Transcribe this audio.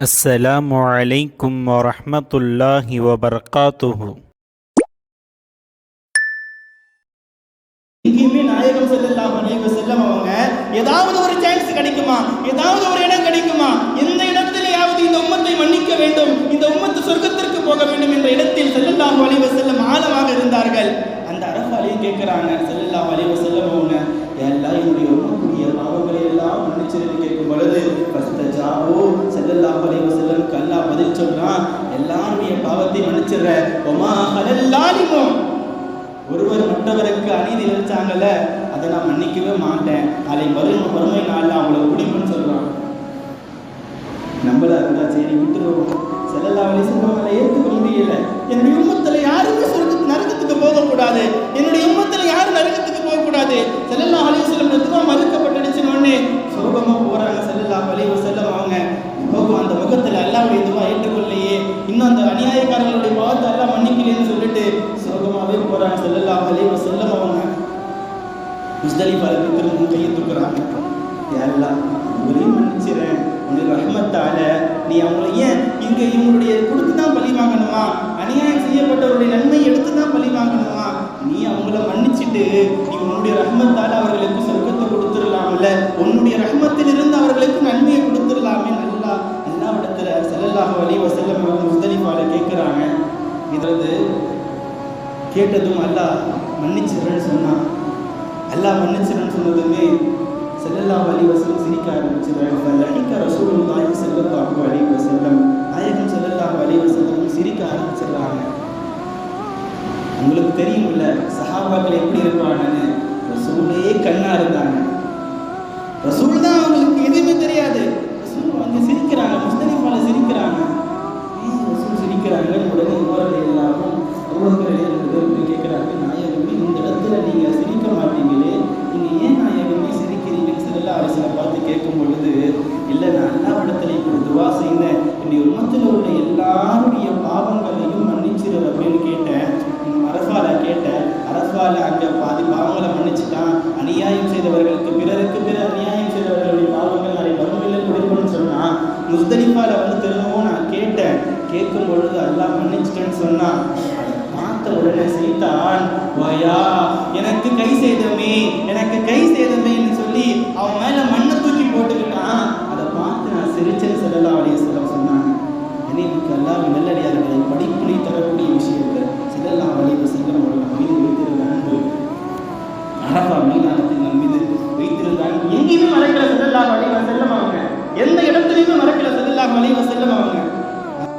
அஸ்ஸலாமு அலைக்கும் வரஹ்மத்துல்லாஹி வபரகாத்துஹு. எங்கேயுமே நாயகம் ஸல்லல்லாஹு அலைஹி வஸல்லம் அவங்க ஏதாவது ஒரு சான்ஸ் கிடைக்குமா, ஏதாவது ஒரு இடம் கிடைக்குமா, எந்த இடத்திலேயாவது இந்த உம்மத்தை மன்னிக்க வேண்டும், இந்த உம்மத்து சொர்க்கத்திற்கு போக வேண்டும் என்ற இடத்தில் ஸல்லல்லாஹு அலைஹி வஸல்லம் ஆழமாக இருந்தார்கள். அந்த அரஃபாலையும் கேட்கிறாங்க ஸல்லல்லாஹு அலைஹி வஸல்லம் அவங்க, எல்லாம் என்னுடைய உம்மத்துடைய பாவங்களை எல்லாம் மன்னிச்சிருந்து கேட்கும் பொழுது ஃபஸ்தஜாபு ஸல்லல்லாஹு அலைஹி வஸல்லம் அல்லாஹ் பதில் சொல்றான், எல்லாருடைய பாவத்தை மன்னிச்சிடுற. ஒமா ஹலல்லாலிமு, ஒருவர் மற்றவருக்கு அநீதி இழைச்சாங்கல்ல, அதை நான் மன்னிக்கவே மாட்டேன், அதை வறுமை நாளில் அவங்கள குடிப்புன்னு சொல்றான். நம்மள இருந்தா சரி விட்டுருவோம். ஸல்லல்லாஹு அலைஹி வஸல்லம் அதை ஏற்றுக்க முடியல. என்னுடைய உம்மத்துல யாருமே நரகத்துக்கு போகக்கூடாது, என்னுடைய உம்மத்துல யாரும் நரகத்துக்கு போகக்கூடாது. ஸல்லல்லாஹு அலைஹி வஸல்லம் துவா மறுக்கப்பட்டுடுச்சுன்னு உடனே சோகமா போறாங்க ஸல்லல்லாஹு அலைஹி வஸல்லம் அவங்க. அந்த முகத்துல அல்லாஹ்வுடைய துவா ஏற்றுக்கொள்ளையே, இன்னும் அந்த அநியாயக்காரர்களுடைய பாவத்தை அல்லாஹ் மன்னிக்கலைன்னு சொல்லிட்டு சோகமாவே போறாங்க ஸல்லல்லாஹு அலைஹி வஸல்லம் அவங்க. முஸ்தலிஃபால திரும்ப கையை தூக்குறாங்க, யா அல்லாஹ் இவரையும் மன்னிச்சிடறேன், உன்னுடைய ரஹ்மத்தால நீ அவங்களை ஏன் இங்க இவங்களுடைய கொடுத்து தான் பழி வாங்கணுமா, அநியாயம் செய்யப்பட்டவருடைய நன்மை எடுத்து தான் பழி வாங்கணுமா, நீ அவங்கள மன்னிச்சுட்டு நீ உன்னுடைய ரஹ்மத்தால அவர்களுக்கு சொர்க்கத்தை கொடுத்துடலாம்ல, உன்னுடைய ரஹ்மத்தில் இருந்து அவர்களுக்கு நன்மையை கொடுத்துடலாமே. நல்லா அல்லாஹ்விடத்துல ஸல்லல்லாஹு அலைஹி வஸல்லம் முஸ்தலிஃபால கேட்குறாங்க. இதாவது கேட்டதும் அல்லாஹ் மன்னிச்சிடறேன்னு சொன்னான். அல்லாஹ் மன்னிச்சிடறேன்னு சொன்னதுமே ஸல்லல்லாஹு அலைஹி வஸல்லம் சிரிக்க ஆரம்பிச்சிடுறாங்க. லஹிக ரசூலுல்லாஹி ஸல்லல்லாஹு அலைஹி வஸல்லம், நாயகம் ஸல்லல்லாஹு அலைஹி வஸல்லம் சிரிக்க ஆரம்பிச்சிடுறாங்க. உங்களுக்கு தெரியும்ல சஹாபாக்கள் எப்படி இருப்பாங்கன்னு. ரசூலே கண்ணா இருந்தாங்க, ரசூல் தான் அவங்களுக்கு எதுவுமே தெரியாது. ரசூல் வந்து சிரிக்கிறாங்க, முஸ்தலிஃபால சிரிக்கிறாங்க. ரசூல் சிரிக்கிறாங்க. உடனே உமர் எல்லாரும் அபூபக்கர் கேட்குறாங்க, நாயகமே இந்த இடத்துல நீங்க சிரிக்க மாட்டீங்களே, நீங்க ஏன் நாயகமே சிரிக்கிறீங்கன்னு ஸல்லல்லாஹு அலைஹி வஸல்லம் பார்த்து கேட்கும் பொழுது, இல்லை நான் அல்லாஹ்விடத்துல இப்படி துவா செய்தேன், என்னுடைய உம்மத்தில் உள்ள எல்லாருடைய பாவங்களையும் மன்னிச்சிரு அப்படின்னு கேட்டேன். அரஃபால கேட்டேன். அரஃபால அங்கே பாதி பாவங்களை மன்னிச்சுட்டான். அநியாயம் செய்தவர்களுக்கு பிறருக்கு அநியாயம் செய்தவர்களுடைய பாவங்கள் நிறைய வறுமையில் கொடுக்கணும்னு சொன்னான். முஸ்தலிஃபால வந்து திரும்பவும் நான் கேட்டேன். கேட்கும் பொழுது அல்லாஹ் மன்னிச்சிட்டேன்னு சொன்னான். அதை பார்த்த உடனே சைத்தான், வாயா எனக்கு கை சேதமே, எனக்கு கை சேதமேன்னு சொல்லி அவன் மேல மண்ணை தூக்கி போட்டுக்கிட்டான். அதை பார்த்து நான் சிரிச்சேன்னு ஸல்லல்லாஹு அலைஹி வஸல்லம் சொன்னாங்க. எனக்கு அல்லாஹ் நல்லடியார்களை படிப்பினை தரக்கூடிய விஷயத்தை ஸல்லல்லாஹு அலைஹி வஸல்லம் அவர்கள் மீது வைத்திருந்த அன்பு, அரஃபா மைதானத்தில் நம் மீது வைத்திருந்த அன்பு எங்கேயுமே மறக்கல ஸல்லல்லாஹு அலைஹி வஸல்லம் அவங்க. எந்த இடத்துலையுமே மறக்கல ஸல்லல்லாஹு அலைஹி வஸல்லம் அவங்க.